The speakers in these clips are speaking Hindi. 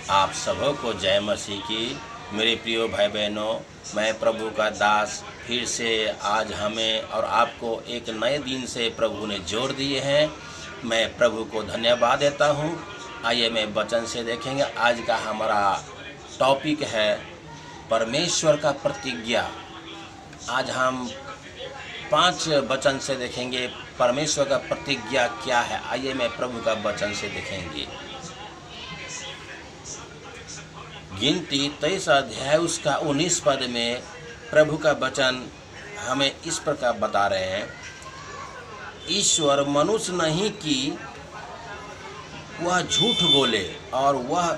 आप सबों को जय मसीह की। मेरे प्रिय भाई बहनों, मैं प्रभु का दास फिर से आज हमें और आपको एक नए दिन से प्रभु ने जोड़ दिए हैं। मैं प्रभु को धन्यवाद देता हूं। आइए मैं वचन से देखेंगे। आज का हमारा टॉपिक है परमेश्वर का प्रतिज्ञा। आज हम 5 वचन से देखेंगे परमेश्वर का प्रतिज्ञा क्या है। आइए मैं प्रभु का वचन से देखेंगे। गिनती 23 अध्याय उसका 19 पद में प्रभु का वचन हमें इस प्रकार बता रहे हैं, ईश्वर मनुष्य नहीं कि वह झूठ बोले और वह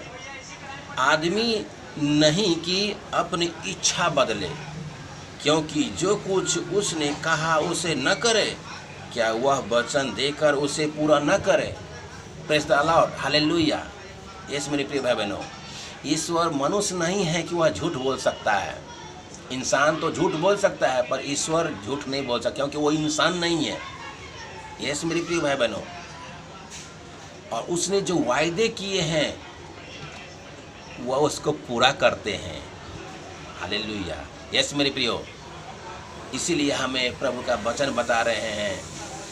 आदमी नहीं कि अपनी इच्छा बदले, क्योंकि जो कुछ उसने कहा उसे न करे, क्या वह वचन देकर उसे पूरा न करे। Praise the Lord, hallelujah. Yes मेरे प्रिय भाई बहनों, ईश्वर मनुष्य नहीं है कि वह झूठ बोल सकता है। इंसान तो झूठ बोल सकता है पर ईश्वर झूठ नहीं बोल सकता, क्योंकि वो इंसान नहीं है। यस मेरे प्रिय भाई बहनों, और उसने जो वायदे किए हैं वह उसको पूरा करते हैं। हालेलुया। यस मेरे प्रियो, इसीलिए हमें प्रभु का वचन बता रहे हैं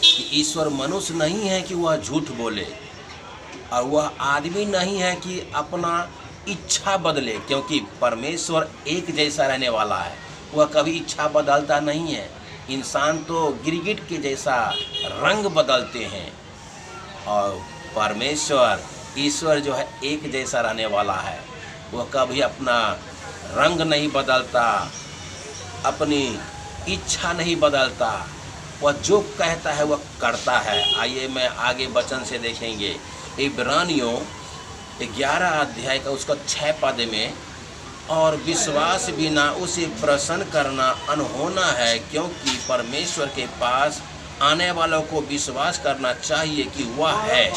कि ईश्वर मनुष्य नहीं है कि वह झूठ बोले और वह आदमी नहीं है कि अपना इच्छा बदले, क्योंकि परमेश्वर एक जैसा रहने वाला है। वह कभी इच्छा बदलता नहीं है। इंसान तो गिरगिट के जैसा रंग बदलते हैं और परमेश्वर ईश्वर जो है एक जैसा रहने वाला है। वह कभी अपना रंग नहीं बदलता, अपनी इच्छा नहीं बदलता। वह जो कहता है वह करता है। आइए मैं आगे वचन से देखेंगे। इब्रानियों 11 अध्याय का उसका 6 पद में, और विश्वास बिना उसे प्रसन्न करना अनहोना है, क्योंकि परमेश्वर के पास आने वालों को विश्वास करना चाहिए कि वह है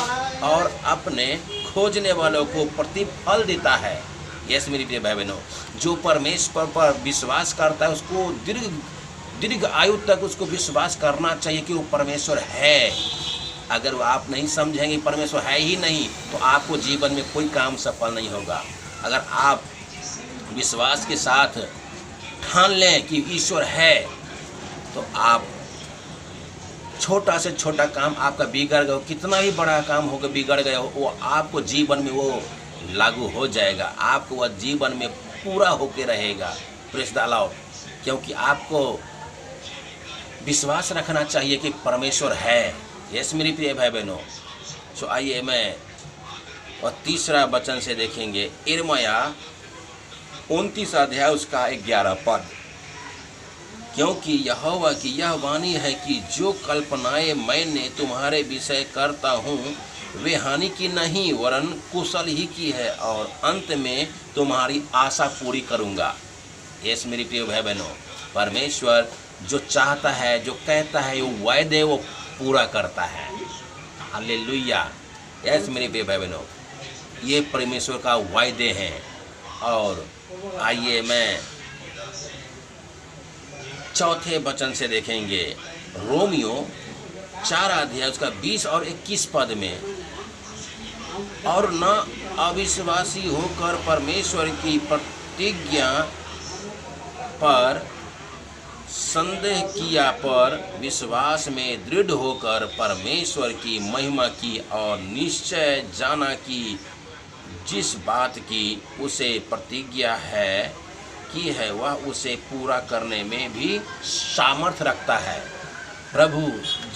और अपने खोजने वालों को प्रतिफल देता है। यस मेरी प्रिय भाई बहनों, जो परमेश्वर पर विश्वास करता है उसको दीर्घ आयु तक उसको विश्वास करना चाहिए कि वो परमेश्वर है। अगर आप नहीं समझेंगे परमेश्वर है ही नहीं तो आपको जीवन में कोई काम सफल नहीं होगा। अगर आप विश्वास के साथ ठान लें कि ईश्वर है तो आप छोटा से छोटा काम आपका बिगड़ गया, कितना ही बड़ा काम होगा बिगड़ गया हो, वो आपको जीवन में वो लागू हो जाएगा। आपको वह जीवन में पूरा होके रहेगा। प्रेज़ द लॉर्ड, क्योंकि आपको विश्वास रखना चाहिए कि परमेश्वर है। यस मेरी प्रिय भाई बहनों, सो आइए मैं और तीसरा वचन से देखेंगे। यिर्मयाह 29 अध्याय उसका 11 पद, क्योंकि यहोवा की यह वाणी है कि जो कल्पनाएं मैंने तुम्हारे विषय करता हूँ वे हानि की नहीं वरन कुशल ही की है, और अंत में तुम्हारी आशा पूरी करूँगा। यस मेरी प्रिय भाई बहनों, परमेश्वर जो चाहता है, जो कहता है, वो वायदे वो पूरा करता है। हालेलुया। यस मेरे प्रिय भाई बहनों, ये परमेश्वर का वायदे हैं। और आइए मैं चौथे वचन से देखेंगे। रोमियो 4 अध्याय उसका 20 और 21 पद में, और न अविश्वासी होकर परमेश्वर की प्रतिज्ञा पर संदेह किया, पर विश्वास में दृढ़ होकर परमेश्वर की महिमा की, और निश्चय जाना कि जिस बात की उसे प्रतिज्ञा की है वह उसे पूरा करने में भी सामर्थ्य रखता है। प्रभु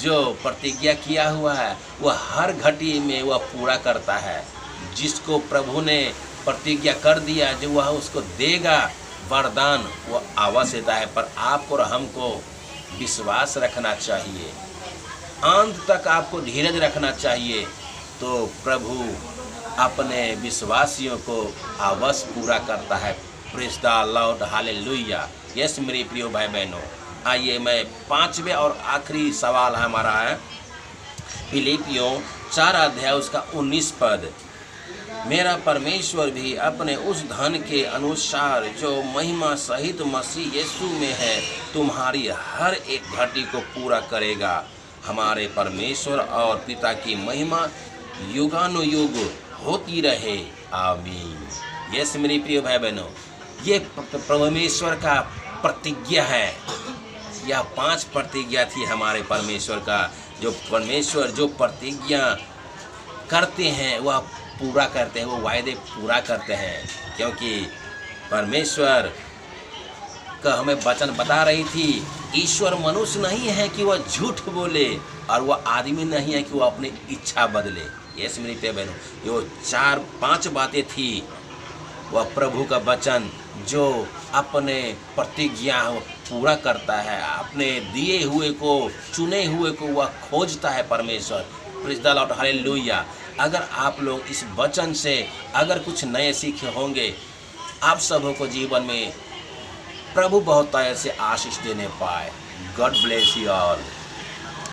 जो प्रतिज्ञा किया हुआ है वह हर घड़ी में वह पूरा करता है। जिसको प्रभु ने प्रतिज्ञा कर दिया, जो वह उसको देगा वरदान, वो आवाज़ देता है। पर आपको और हमको विश्वास रखना चाहिए, अंत तक आपको धीरज रखना चाहिए, तो प्रभु अपने विश्वासियों को अवश्य पूरा करता है। Praise the Lord, hallelujah. Yes मेरे प्रिय भाई बहनों, आइए मैं 5वें और आखिरी सवाल हमारा है फिलिपियों 4 अध्याय उसका 19 पद, मेरा परमेश्वर भी अपने उस धन के अनुसार जो महिमा सहित मसीह यीशु में है तुम्हारी हर एक घटी को पूरा करेगा। हमारे परमेश्वर और पिता की महिमा युगानुयुग होती रहे। आमीन। यस मेरी प्रिय भाई बहनों, ये परमेश्वर का प्रतिज्ञा है। यह 5 प्रतिज्ञा थी हमारे परमेश्वर का। जो परमेश्वर जो प्रतिज्ञा करते हैं वह पूरा करते हैं, वो वायदे पूरा करते हैं। क्योंकि परमेश्वर का हमें वचन बता रही थी, ईश्वर मनुष्य नहीं है कि वह झूठ बोले, और वह आदमी नहीं है कि वह अपनी इच्छा बदले। यस मेरी प्रिय बहनों, ये 4-5 बातें थी। वह प्रभु का वचन जो अपने प्रतिज्ञा पूरा करता है, अपने दिए हुए को, चुने हुए को वह खोजता है परमेश्वर। Praise the Lord, hallelujah. अगर आप लोग इस वचन से अगर कुछ नए सीखे होंगे, आप सबों को जीवन में प्रभु बहुत तरह से आशीष देने पाए। God bless you all.